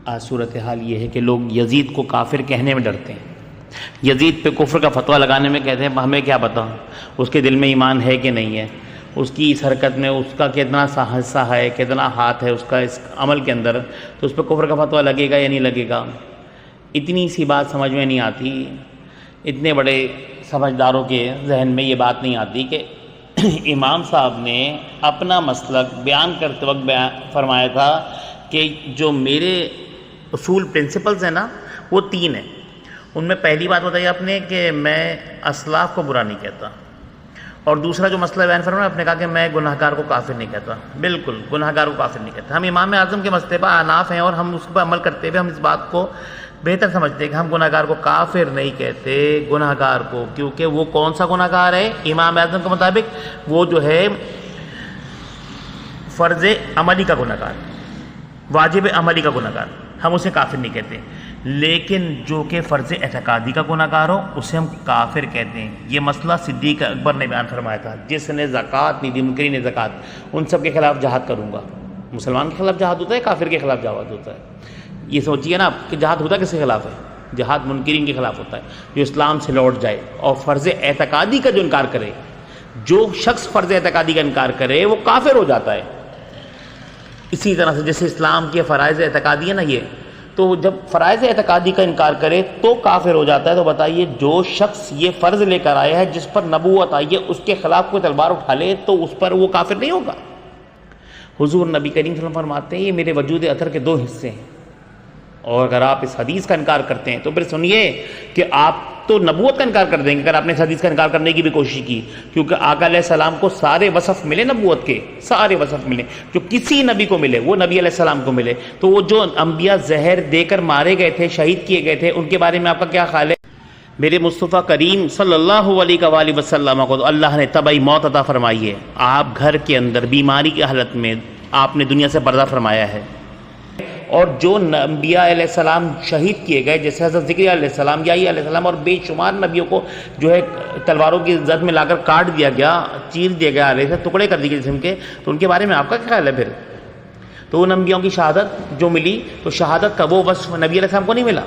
آج صورتحال یہ ہے کہ لوگ یزید کو کافر کہنے میں ڈرتے ہیں، یزید پہ کفر کا فتویٰ لگانے میں کہتے ہیں ہمیں کیا پتہ اس کے دل میں ایمان ہے کہ نہیں ہے، اس کی اس حرکت میں اس کا کتنا حصہ ہے، کتنا ہاتھ ہے اس کا اس عمل کے اندر، تو اس پہ کفر کا فتویٰ لگے گا یا نہیں لگے گا۔ اتنی سی بات سمجھ میں نہیں آتی، اتنے بڑے سمجھداروں کے ذہن میں یہ بات نہیں آتی کہ امام صاحب نے اپنا مسلک بیان کرتے وقت فرمایا تھا کہ جو میرے اصول پرنسپلز ہیں نا وہ 3 ہیں۔ ان میں پہلی بات بتائی آپ نے کہ میں اسلاف کو برا نہیں کہتا، اور دوسرا جو مسئلہ بیان فرمایا آپ نے کہا کہ میں گناہگار کو کافر نہیں کہتا۔ بالکل گناہگار کو کافر نہیں کہتا۔ ہم امام اعظم کے مسئلے پر احناف ہیں اور ہم اس پر عمل کرتے ہوئے ہم اس بات کو بہتر سمجھتے ہیں کہ ہم گناہگار کو کافر نہیں کہتے، گناہگار کو، کیونکہ وہ کون سا گناہگار ہے امام اعظم کے مطابق؟ وہ جو ہے فرض عملی کا گناہگار، واجب عملی کا گناہگار، ہم اسے کافر نہیں کہتے۔ لیکن جو کہ فرض اعتقادی کا گناہگار ہو اسے ہم کافر کہتے ہیں۔ یہ مسئلہ صدیق اکبر نے بیان فرمایا تھا، جس نے زکوٰۃ نہیں دی، منکرین زکوٰۃ، ان سب کے خلاف جہاد کروں گا۔ مسلمان کے خلاف جہاد ہوتا ہے، کافر کے خلاف جہاد ہوتا ہے؟ یہ سوچیے نا کہ جہاد ہوتا کس کے خلاف ہے؟ جہاد منکرین کے خلاف ہوتا ہے، جو اسلام سے لوٹ جائے اور فرض اعتقادی کا جو انکار کرے۔ جو شخص فرض اعتقادی کا انکار کرے وہ کافر ہو جاتا ہے۔ اسی طرح سے جیسے اسلام کے فرائض اعتقادی ہے نا، یہ تو جب فرائض اعتقادی کا انکار کرے تو کافر ہو جاتا ہے۔ تو بتائیے جو شخص یہ فرض لے کر آیا ہے، جس پر نبوت آئی ہے، اس کے خلاف کوئی تلوار اٹھا لے تو اس پر وہ کافر نہیں ہوگا۔ حضور نبی کریم صلی اللہ علیہ وسلم فرماتے ہیں یہ میرے وجود اطہر کے 2 حصے ہیں، اور اگر آپ اس حدیث کا انکار کرتے ہیں تو پھر سنیے کہ آپ تو نبوت کا انکار کر دیں گے اگر آپ نے اس حدیث کا انکار کرنے کی بھی کوشش کی، کیونکہ آقا علیہ السلام کو سارے وصف ملے نبوت کے، سارے وصف ملے جو کسی نبی کو ملے وہ نبی علیہ السلام کو ملے۔ تو وہ جو انبیاء زہر دے کر مارے گئے تھے، شہید کیے گئے تھے، ان کے بارے میں آپ کا کیا خیال ہے؟ میرے مصطفیٰ کریم صلی اللہ علیہ وآلہ وسلم کو تو اللہ نے طبعی موت عطا فرمائی ہے۔ آپ گھر کے اندر بیماری کی حالت میں آپ نے دنیا سے پردہ فرمایا ہے، اور جو انبیاء علیہ السلام شہید کیے گئے جیسے حضرت زکریا علیہ السلام، یحییٰ علیہ السلام، اور بے شمار نبیوں کو جو ہے تلواروں کی زد میں لا کر کاٹ دیا گیا، چیر دیا گیا، علیہ سے ٹکڑے کر دیے گئے جسم کے، تو ان کے بارے میں آپ کا کیا خیال ہے پھر؟ تو ان انبیاءوں کی شہادت جو ملی، تو شہادت کا وہ وصف نبی علیہ السلام کو نہیں ملا۔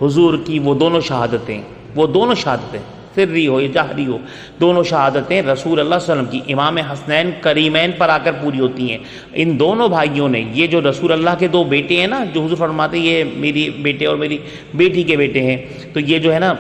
حضور کی وہ دونوں شہادتیں سری ہو یا جہری ہو، دونوں شہادتیں رسول اللہ صلی اللہ علیہ وسلم کی امام حسنین کریمین پر آ کر پوری ہوتی ہیں۔ ان دونوں بھائیوں نے، یہ جو رسول اللہ کے 2 بیٹے ہیں نا، جو حضور فرماتے ہیں یہ میری بیٹے اور میری بیٹی کے بیٹے ہیں، تو یہ جو ہے نا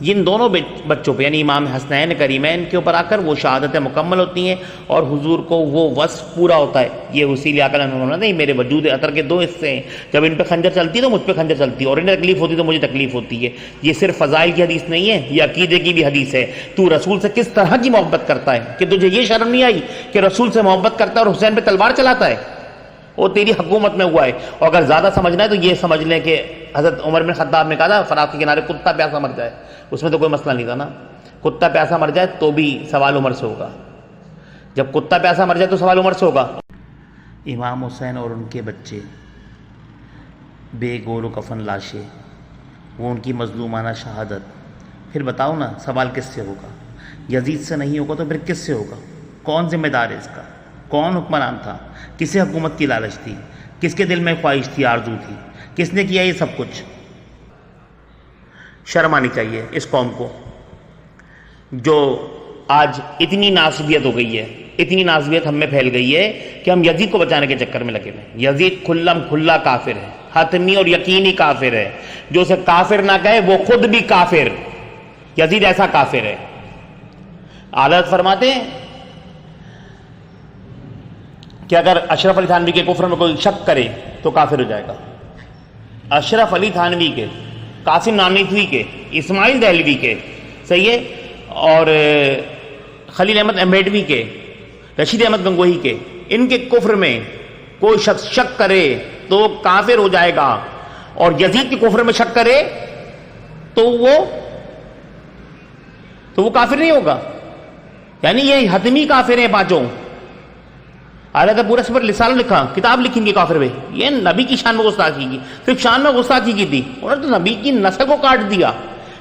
ان دونوں بچوں پہ یعنی امام حسنین کریمین کے اوپر آ کر وہ شہادتیں مکمل ہوتی ہیں اور حضور کو وہ وصف پورا ہوتا ہے۔ یہ اسی لیے آقا نے نہیں میرے وجود اطہر کے 2 حصے ہیں، جب ان پہ خنجر چلتی ہے تو مجھ پہ خنجر چلتی ہے، اور انہیں تکلیف ہوتی ہے تو مجھے تکلیف ہوتی ہے۔ یہ صرف فضائل کی حدیث نہیں ہے، یہ عقیدے کی بھی حدیث ہے۔ تو رسول سے کس طرح کی محبت کرتا ہے کہ تجھے یہ شرم نہیں آئی کہ رسول سے محبت کرتا ہے اور حسین پہ تلوار چلاتا ہے؟ وہ تیری حکومت میں ہوا ہے۔ اور اگر زیادہ سمجھنا ہے تو یہ سمجھ لیں کہ حضرت عمر بن خطاب نے کہا تھا فرات کے کنارے کتا پیاسا مر جائے، اس میں تو کوئی مسئلہ نہیں تھا نا، کتا پیاسا مر جائے تو بھی سوال عمر سے ہوگا، جب کتا پیاسا مر جائے تو سوال عمر سے ہوگا۔ امام حسین اور ان کے بچے بے گور و کفن لاشیں، وہ ان کی مظلومانہ شہادت، پھر بتاؤ نا سوال کس سے ہوگا؟ یزید سے نہیں ہوگا تو پھر کس سے ہوگا؟ کون ذمہ دار ہے اس کا؟ کون حکمران تھا؟ کسے حکومت کی لالچ تھی؟ کس کے دل میں خواہش تھی، آرزو تھی؟ کس نے کیا یہ سب کچھ؟ شرم آنی چاہیے اس قوم کو جو آج اتنی ناسبیت ہو گئی ہے، اتنی ناسبیت ہم میں پھیل گئی ہے کہ ہم یزید کو بچانے کے چکر میں لگے ہوئے۔ یزید کھلم کھلا کافر ہے، حتمی اور یقینی کافر ہے، جو اسے کافر نہ کہے وہ خود بھی کافر۔ یزید ایسا کافر ہے۔ اعلیٰ حضرت فرماتے ہیں کہ اگر اشرف علی تھانوی کے کفر میں کوئی شک کرے تو کافر ہو جائے گا۔ اشرف علی تھانوی کے، قاسم نانوتوی کے، اسماعیل دہلوی کے، صحیح ہے، اور خلیل احمد امبیڈوی کے، رشید احمد گنگوہی کے، ان کے کفر میں کوئی شخص شک کرے تو وہ کافر ہو جائے گا، اور یزید کے کفر میں شک کرے تو وہ کافر نہیں ہوگا۔ یعنی یہ حتمی کافر ہیں پانچوں۔ آلہ پورا اس پر رسالہ لکھا، کتاب لکھی ان کے کافر میں، یہ نبی کی شان میں گستاخی کی، صرف شان میں گستاخی کی تھی، انہوں نے تو نبی کی نسل کو کاٹ دیا۔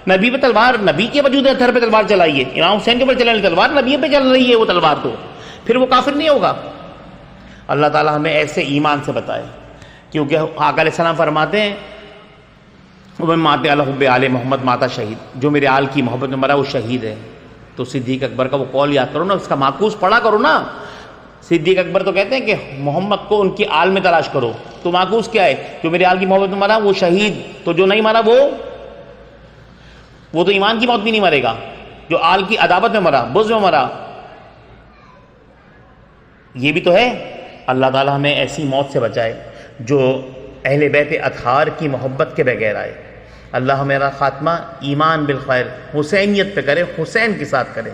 نبی پہ تلوار، نبی کے وجود اطہر پہ تلوار چلائی ہے، امام حسین کے اوپر چلانے تلوار، نبی پہ چل رہی ہے وہ تلوار، تو پھر وہ کافر نہیں ہوگا۔ اللہ تعالیٰ ہمیں ایسے ایمان سے بتائے کیونکہ آقا علیہ السلام فرماتے ہیں وہ مات علی حب آل محمد ماتا شہید، جو میرے آل کی محبت میں مرا وہ شہید ہے۔ تو صدیق اکبر کا وہ قول یاد کرو نا، اس کا معکوس پڑھا کرو نا۔ صدیق اکبر تو کہتے ہیں کہ محمد کو ان کی آل میں تلاش کرو، تو معکوس کیا ہے؟ جو میرے آل کی محبت میں مرا وہ شہید، تو جو نہیں مرا وہ تو ایمان کی موت بھی نہیں مرے گا، جو آل کی عداوت میں مرا، بغض میں مرا۔ یہ بھی تو ہے۔ اللہ تعالی ہمیں ایسی موت سے بچائے جو اہل بیت اطہار کی محبت کے بغیر آئے۔ اللہ میرا خاتمہ ایمان بالخیر حسینیت پہ کرے، حسین کے ساتھ کرے۔